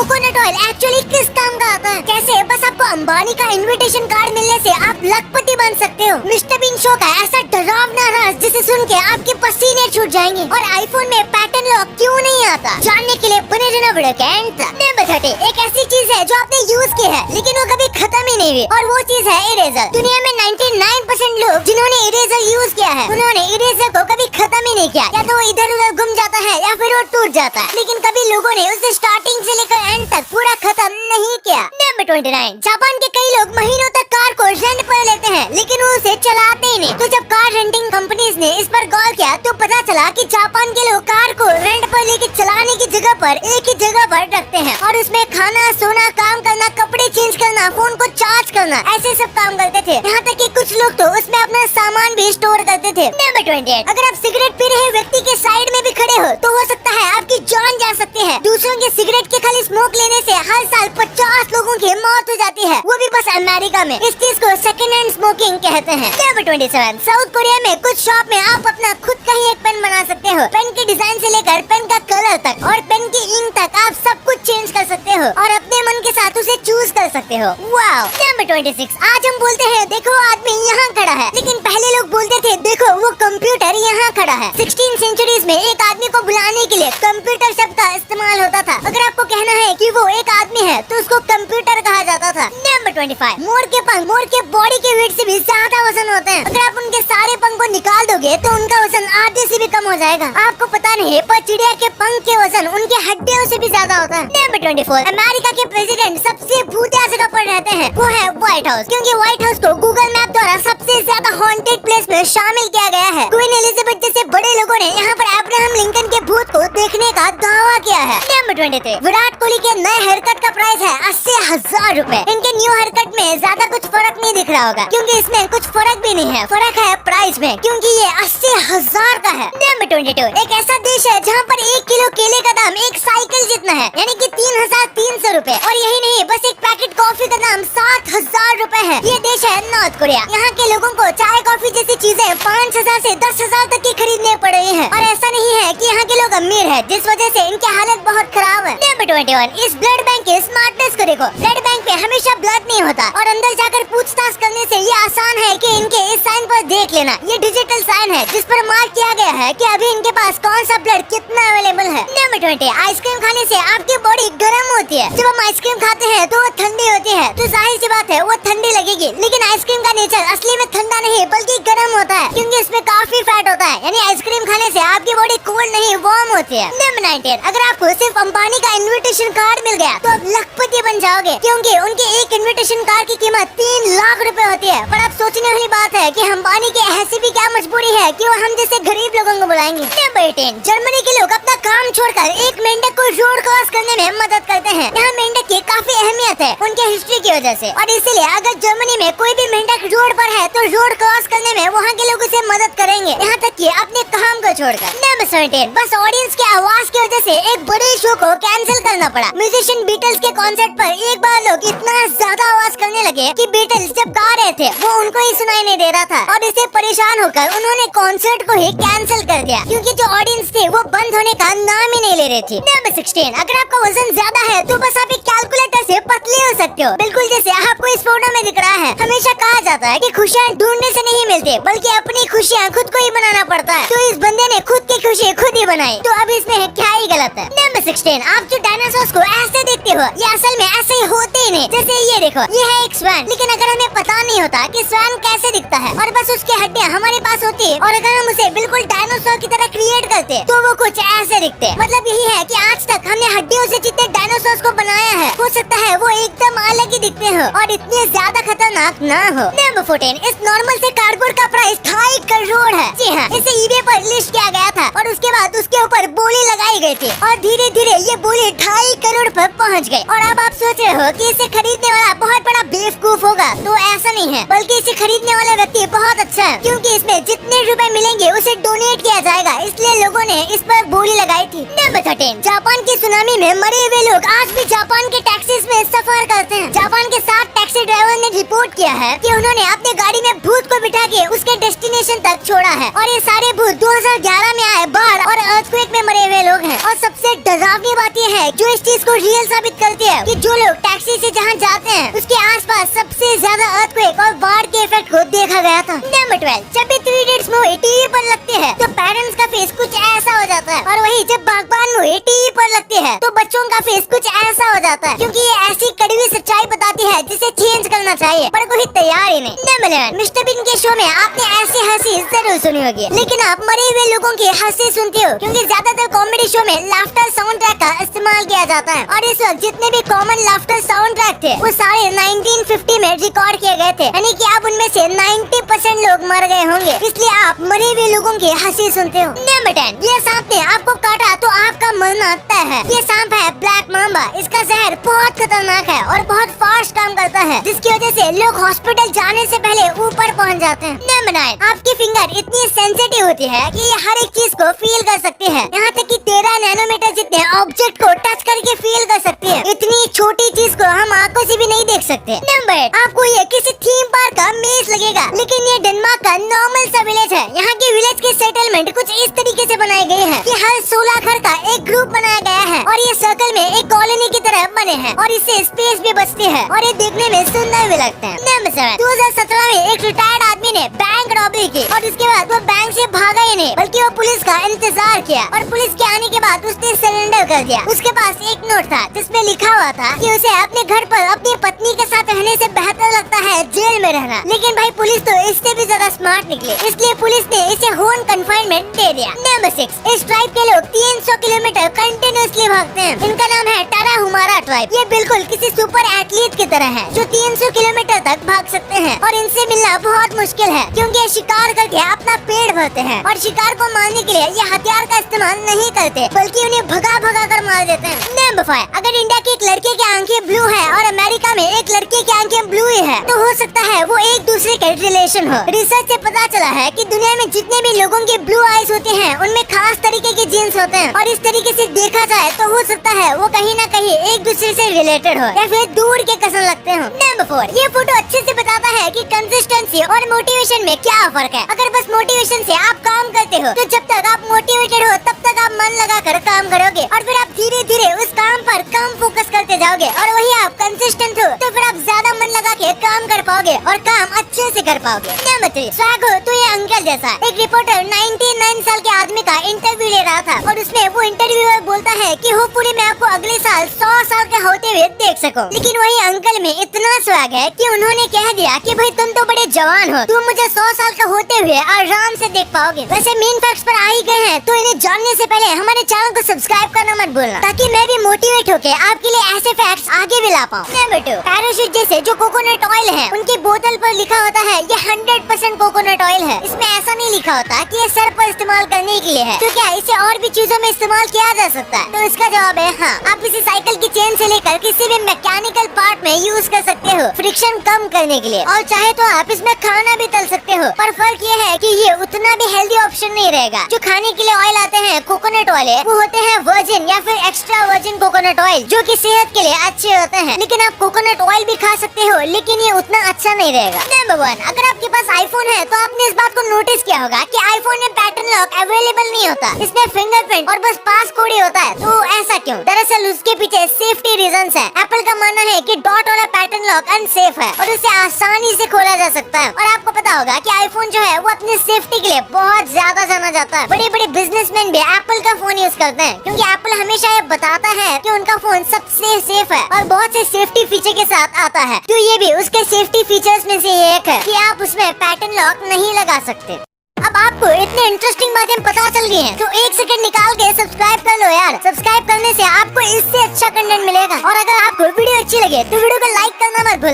Coconut oil actually किस काम का आता है? कैसे बस आपको अंबानी का इनविटेशन कार्ड मिलने से आप लखपति बन सकते हो। मिस्टर बीन शो का ऐसा डरावना राज जिसे सुन के आपके पसीने छूट जाएंगे। और आईफोन में पैटर्न लॉक क्यों नहीं आता, जानने के लिए बने रहना वीडियो के एंड तक। नंबर 30 एक ऐसी चीज है जो आपने यूज की है लेकिन वो कभी खत्म ही नहीं हुई, और वो चीज है इरेजर। दुनिया में 99% लोग जिन्होंने इरेजर यूज किया है उन्होंने इरेजर को कभी खत्म ही नहीं किया। या तो वो इधर उधर गुम जाता है या फिर वो टूट जाता है, लेकिन कभी लोगों ने उसे स्टार्टिंग से लेकर एंड तक पूरा खत्म नहीं किया। नंबर 29 जापान के कई लोग महीनों तक कार को रेंट पर लेते हैं लेकिन वो उसे चलाते ही नहीं। तो जब कार रेंटिंग कंपनीज ने इस पर गौर किया तो पता चला कि जापान के लोग कार को रेंट पर लेके चलाने की जगह पर एक ही जगह पर रखते हैं और उसमें खाना, सोना, काम करना, कपड़े चेंज करना, फोन को चार्ज करना, ऐसे सब काम करते थे। यहाँ तक कि कुछ लोग तो उसमें अपना सामान भी स्टोर करते थे। नंबर 28 अगर आप सिगरेट पी रहे व्यक्ति के साइड में भी खड़े हो तो हो सकता है आपकी जान जा सकती है। दूसरों के सिगरेट के खाली स्मोक लेने से हर साल 50 लोगों की मौत हो जाती है, वो भी बस अमेरिका में। इस चीज को सेकेंड हैंड स्मोकिंग कहते हैं। नंबर 27 साउथ कोरिया में कुछ शॉप में आप अपना खुद का ही एक पेन बना सकते हो। पेन के डिजाइन से लेकर पेन का कलर तक और पेन की इंक तक आप सब कुछ चेंज कर सकते हो और अपने मन के साथ उसे चूज कर सकते हो। वाओ। नंबर 26 आज हम बोलते हैं देखो आदमी यहाँ खड़ा है, लेकिन पहले लोग बोलते थे देखो वो कंप्यूटर यहाँ खड़ा है। 16 सेंचुरीज में एक आदमी को बुलाने के लिए कंप्यूटर शब्द का इस्तेमाल होता था। अगर आपको कहना है कि वो एक आदमी है तो उसको कंप्यूटर कहा जाता था। नंबर 25 मोर के पंख मोर के बॉडी के वेट से भी ज्यादा वजन होते हैं। अगर आप उनके सारे पंख को निकाल दोगे तो उनका वजन आधे से भी कम हो जाएगा। आपको पता नहीं पर चिड़िया के पंख के वजन उनके हड्डियों से भी ज्यादा होता है। नंबर 24 अमेरिका के प्रेसिडेंट सबसे भूतिया जगह पर रहते हैं, वो है व्हाइट हाउस, क्योंकि व्हाइट हाउस को गूगल मैप द्वारा सबसे ज्यादा हॉन्टेड प्लेस में शामिल किया गया है। क्वीन एलिजाबेथ जैसे बड़े लोगों ने यहाँ पर अब्राहम लिंकन के भूत को देखने का दावा किया है। नंबर 23 विराट कोहली के नए हेयरकट का प्राइस है 80,000 रूपए। इनके न्यू हेयरकट में ज्यादा कुछ फर्क नहीं दिख रहा होगा क्योंकि इसमें कुछ फर्क भी नहीं है, फर्क है प्राइस में क्योंकि ये 80,000 का है। नंबर 22 एक ऐसा देश है जहाँ पर 1 किलो केले का दाम एक साइकिल जितना है, यानी कि 3,300 रूपए। और यही नहीं बस एक पैकेट कॉफी का दाम 7,000 रूपए है। ये देश है नॉर्थ कोरिया। यहाँ के लोगों को चाय कॉफी जैसी चीजें 5,000 से 10,000 तक की खरीदने पड़ रही है। और ऐसा नहीं है कि यहाँ के लोग अमीर है जिस वजह से इनकी हालत बहुत खराब है। नंबर 21 इस ब्लड बैंक के स्मार्टनेस को देखो। ब्लड बैंक पे हमेशा ब्लड नहीं होता और अंदर जाकर पूछताछ करने से ये आसान है कि इनके इस साइन पर देख लेना। ये डिजिटल साइन है जिस पर मार्क किया गया है कि अभी इनके पास कौन सा ब्लड कितना अवेलेबल है। नंबर 20 आइसक्रीम खाने से आपकी बॉडी गर्म होती है। जब हम आइसक्रीम खाते हैं तो वो ठंडी होती है, तो जाहिर सी बात है वो ठंडी लगेगी। लेकिन आइसक्रीम का नेचर असली में ठंडा नहीं बल्कि गर्म होता है क्योंकि इसमें काफी फैट होता है, यानी आइसक्रीम खाने से आपकी बॉडी कोल्ड नहीं वार्म होती है। नंबर 19 अगर आपको सिर्फ अंबानी का इन्विटेशन कार्ड मिल गया तो आप लखपति बन जाओगे क्योंकि उनके एक इन्विटेशन कार्ड की कीमत 3 लाख रुपए होती है। पर आप सोचने वाली बात है कि अंबानी की ऐसी भी क्या मजबूरी है कि वो हम जैसे गरीब लोगों को बुलाएंगे। नंबर 18 जर्मनी के लोग अपना काम छोड़कर एक मेंढक को रोड क्रॉस करने में मदद करते हैं। यहाँ मेंढक की काफी अहमियत है उनके हिस्ट्री की वजह से, और इसीलिए अगर जर्मनी में कोई भी मेंढक रोड पर है तो रोड क्रॉस करने में वहाँ के लोग उसे मदद करेंगे, यहाँ तक कि अपने काम को छोड़कर। नंबर 17 बस ऑडियंस की आवाज की वजह से एक बड़े शो को कैंसिल करना पड़ा। म्यूजिशियन बीटल्स के कॉन्सर्ट पर एक बार लोग इतना ज्यादा आवाज करने लगे कि बीटल्स जब गा रहे थे वो उनको ही सुनाई नहीं दे रहा था, और इससे परेशान होकर उन्होंने कॉन्सर्ट को ही कैंसिल कर दिया क्योंकि जो ऑडियंस थे वो बंद होने का नाम ही नहीं ले रही थी। नंबर 16 अगर आपका वजन ज्यादा है तो बस आप एक कैलकुलेटर से पतले हो सकते हो, बिल्कुल जैसे आपको इस फोटो में दिख रहा है। हमेशा कहा जाता है कि खुशियाँ ढूंढने से नहीं मिलती बल्कि अपनी खुशियाँ खुद को ही बनाना पड़ता है। तो इस बंदे ने खुद की खुशी खुद ही बनाई, तो अब इसमें क्या ही गलत है। नंबर 16 आप जो डायनासोर्स को ऐसे देखते हो ये असल में ऐसे ही होते ही नहीं। जैसे ये देखो ये है एक स्वैन, लेकिन अगर हमें पता नहीं होता कि स्वैन कैसे दिखता है और बस उसकी हड्डियाँ हमारे पास होती है और अगर हम उसे बिल्कुल डायनासोर की तरह क्रिएट करते तो वो कुछ ऐसे दिखते। मतलब यही है कि आज तक हमने हड्डियों से जितने डायनासोर्स को बनाया है हो सकता है वो एकदम अलग ही दिखते हो और इतने ज्यादा खतरनाक ना हो। नंबर 14 इस नॉर्मल से कार्डबोर्ड का प्राइस 2.5 करोड़ है। जी हाँ इसे eBay पर लिस्ट किया गया था और उसके बाद उसके ऊपर बोली लगाई गई थी और धीरे धीरे ये बोली 2.5 करोड़ पर पहुंच गई। और अब आप सोच रहे हो कि इसे खरीदने वाला बहुत बड़ा बेवकूफ होगा, तो ऐसा नहीं है बल्कि इसे खरीदने वाला व्यक्ति बहुत अच्छा है क्योंकि इसमें जितने रुपए मिलेंगे उसे डोनेट किया जाएगा, इसलिए लोगों ने इस पर बोली लगाई थी। नंबर 13 जापान की सुनामी में मरे हुए लोग आज भी जापान के टैक्सीज में सफर करते हैं। जापान के 7 टैक्सी टैक्सी ड्राइवर ने रिपोर्ट किया है कि उन्होंने अपने गाड़ी में भूत को बिठा के उसके डेस्टिनेशन तक छोड़ा है और ये सारे भूत 2011 में आए बाढ़ और अर्थक्वेक में मरे हुए लोग हैं। और सबसे डरावनी बात ये है जो इस चीज को रियल साबित करती है कि जो लोग टैक्सी से जहाँ जाते हैं उसके आसपास सबसे ज्यादा अर्थक्वेक और बाढ़ के इफेक्ट को देखा गया था। नंबर 12, जब भी 3 इडियट्स मूवी टीवी पर लगती है तो पेरेंट्स का फेस कुछ ऐसा हो जाता है, और वही जब बागबान मूवी टीवी पर लगती है तो बच्चों का फेस कुछ ऐसा हो जाता है, क्योंकि ये ऐसी कड़वी सच्चाई बताती है जिसे चेंज करना चाहिए पर कोई तैयार ही नहीं। नंबर 11, मिस्टर बीन के शो में आपने ऐसी हंसी जरूर सुनी होगी, लेकिन आप मरे हुए लोगों की हंसी सुनते हो क्योंकि ज्यादातर कॉमेडी शो में लाफ्टर साउंड ट्रैक का इस्तेमाल किया जाता है, और इस वक्त जितने भी कॉमन लाफ्टर साउंड ट्रैक थे वो सारे 1950 में रिकॉर्ड किए गए थे, यानी कि आप उनमें से 90% लोग मर गए होंगे, इसलिए आप मरे हुए लोगों की हंसी सुनते हो। नंबर 10, ये सांप ने आपको काटा तो आपका मरना तय है। ये सांप है ब्लैक मांबा। इसका जहर बहुत खतरनाक है और बहुत फास्ट काम करता है, जिसकी वजह से लोग हॉस्पिटल जाने से पहले ऊपर पहुंच जाते हैं। नंबर 9, आपकी फिंगर इतनी सेंसिटिव होती है कि ये हर एक चीज को फील कर सकती है, यहाँ तक कि 13 नैनोमीटर जितने ऑब्जेक्ट को टच करके फील कर सकती है। इतनी छोटी चीज को हम आंखों से भी नहीं देख सकते। नंबर 8, आपको ये किसी थीम पार्क का मेज लगेगा, लेकिन ये डेनमार्क का नॉर्मल सा विलेज है। यहाँ के विलेज के सेटलमेंट कुछ इस तरीके से बनाए गए हैं कि हर 16 घर का एक ग्रुप बनाया गया है और ये सर्कल में एक कॉलोनी की तरह बने हैं, और इससे स्पेस भी बचती है और ये देखने में सुंदर भी लगते हैं। नंबर 7, 2017 में एक रिटायर्ड आदमी ने बैंक रॉबरी की और उसके बाद वो बैंक से भागा ही नहीं, बल्कि वो पुलिस का इंतजार किया, और पुलिस के आने के बाद उसने सरेंडर कर दिया। उसके पास एक नोट था जिसमें लिखा हुआ था कि उसे अपने घर पर अपनी पत्नी के साथ रहने से बेहतर लगता है जेल में रहना। लेकिन भाई पुलिस तो इससे भी ज्यादा स्मार्ट निकली, इसलिए पुलिस ने इसे होम कन्फाइनमेंट दे दिया। नंबर 6, इस ट्राइब के लोग 300 किलोमीटर कंटिन्यूअसली भागते हैं। इनका नाम है टाराहुमारा ट्राइब। ये बिल्कुल किसी सुपर एथलीट की तरह है जो 300 किलोमीटर तक भाग सकते हैं, और इनसे मिलना बहुत मुश्किल है क्योंकि ये शिकार करके अपना पेट भरते हैं, और शिकार को मारने के लिए ये हथियार का इस्तेमाल नहीं करते बल्कि उन्हें भगा भगा कर मार देते हैं। नंबर 5, अगर इंडिया के एक लड़के की आंखें ब्लू है और अमेरिका में एक लड़के की आंखें ब्लू ही है तो हो सकता है वो एक दूसरे के रिलेशन हो। रिसर्च से पता चला है कि दुनिया में जितने भी लोगों के ब्लू आईज होते हैं उनमें खास तरीके के जीन्स होते हैं, और इस तरीके से देखा जाए तो हो सकता है वो कहीं न कहीं एक दूसरे से रिलेटेड हो या फिर दूर के कसन लगते हो। नंबर 4, ये फोटो अच्छे से बताता है कि कंसिस्टेंसी और मोटिवेशन में क्या फर्क है। अगर बस मोटिवेशन से आप काम करते हो तो जब तक आप मोटिवेटेड हो तब तक आप मन लगा कर काम करोगे, और फिर आप धीरे धीरे उस काम पर कम फोकस करते जाओगे, और वही आप कंसिस्टेंट हो तो फिर आप ज्यादा मन लगा के काम कर पाओगे और काम अच्छे से कर पाओगे। नंबर 3, स्वैग हो तो ये अंकल जैसा। एक रिपोर्टर 99 साल के आदमी का इंटरव्यू ले रहा था और उसमें वो इंटरव्यूअर बोलता है कि होपफुली मैं आपको अगले साल 100 साल के होते हुए देख सकूं। लेकिन वही अंकल में इतना स्वैग है कि उन्होंने कह दिया कि भाई तुम तो बड़े जवान हो, तुम मुझे 100 साल का होते हुए आराम से देख पाओगे। वैसे मेन फैक्ट्स पर आ ही गए हैं तो इन्हें जानने से पहले हमारे चैनल को सब्सक्राइब करना मत भूलना, ताकि मैं भी मोटिवेट होके आपके लिए ऐसे फैक्ट्स आगे भी ला पाऊँ। नंबर 2, पैराशूट जैसे जो कोकोनट ऑयल है उनकी बोतल पर लिखा होता है ये 100% कोकोनट ऑयल है। इसमें ऐसा नहीं लिखा होता कि ये सर पर इस्तेमाल करने के लिए है, तो क्या इसे और भी चीजों में इस्तेमाल किया जा सकता है? तो इसका जवाब है हाँ। आप इसे साइकिल की चेन से लेकर किसी भी मैकेनिकल पार्ट में यूज कर सकते हो फ्रिक्शन कम करने के लिए, और चाहे तो आप इसमें खाना भी तल सकते हो। पर फर्क ये है कि ये उतना भी हेल्दी ऑप्शन नहीं रहेगा। जो खाने के लिए ऑयल आते हैं कोकोनट ऑयल वो होते हैं वर्जिन या फिर एक्स्ट्रा वर्जिन कोकोनट ऑयल, जो कि सेहत के लिए अच्छे होते हैं। लेकिन आप कोकोनट ऑयल भी खा सकते हो, लेकिन ये उतना अच्छा नहीं रहेगा। नंबर 1, अगर आपके पास आईफोन है तो आपने इस बात को नोटिस किया होगा कि आईफोन में पैटर्न लॉक अवेलेबल नहीं होता, इसमें फिंगरप्रिंट और बस पास कोड ही होता है। तो ऐसा क्यों? दरअसल उसके पीछे सेफ्टी रीजंस है। एप्पल का मानना है कि डॉट वाला पैटर्न लॉक अनसेफ है और उसे आसानी से खोला जा सकता है। और आपको पता होगा कि आईफोन जो है वो अपनी सेफ्टी के लिए बहुत ज्यादा जाना जाता है। बड़े बड़े बिजनेसमैन भी एप्पल का फोन यूज करते हैं, क्योंकि एप्पल हमेशा ये बताता है कि उनका फोन सबसे सेफ है और बहुत से सेफ्टी फीचर के साथ आता है। तो ये भी उसके सेफ्टी फीचर्स में से एक है कि आप उसमें पैटर्न लॉक नहीं लगा सकते। अब आपको इतने इंटरेस्टिंग बातें पता चल गई हैं, तो 1 सेकंड निकाल के सब्सक्राइब कर लो यार। सब्सक्राइब करने से आपको इससे अच्छा कंटेंट मिलेगा, और अगर आपको वीडियो अच्छी लगे तो वीडियो को लाइक करना मत भूलना।